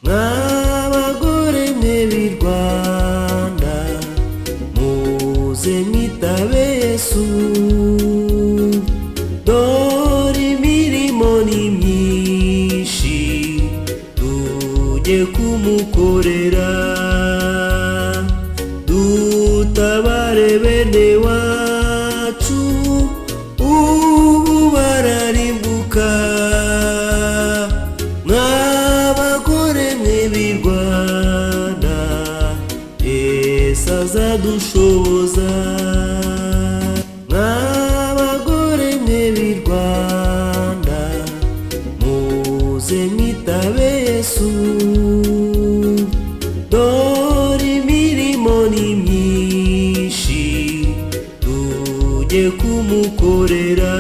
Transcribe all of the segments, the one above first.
Mw'abagore mwe b'i Rwanda muze mwitabe Yesu, dore imirimo ni myinshi tujye kumukorera, dutabare bene wacu ubu bararimbuka. Mw'abagore mwe b'i Rwanda Yesu azadushoboza. Mw'abagore mwe b'i Rwanda muze mwitabe Yesu, dore imirimo ni myinshi tujye kumukorera,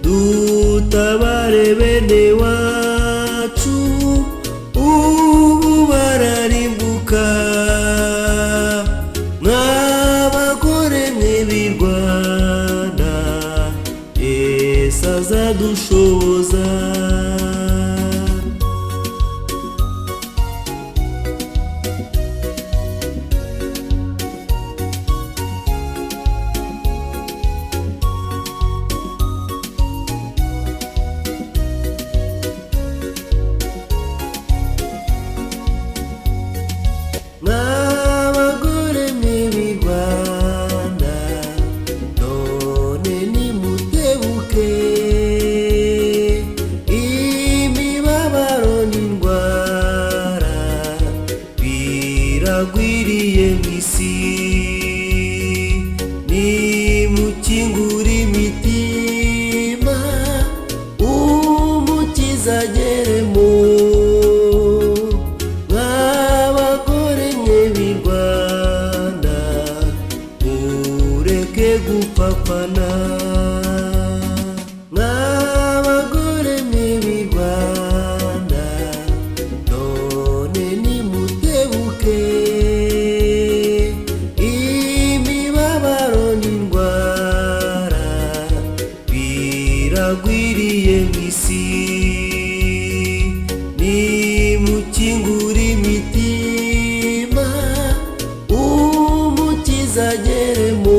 dutabare bene wacu ubu bararimbuka. Mw'abagore mwe b'i Rwanda Yesu azadushoboza. Mw'abagore mwe b'i Rwanda none nimutebuke, imibabaro n'indwara biragwiriye mw'isi, nimukingure imitima umukiza ageremo. Mw'abagore mwe b'i Rwanda mureke gupfapfana. Mw'abagore mwe b'i Rwanda none nimutebuke, imibabaro n'indwara biragwiriye mw'isi, nimukingure imitima umukiza ageremo.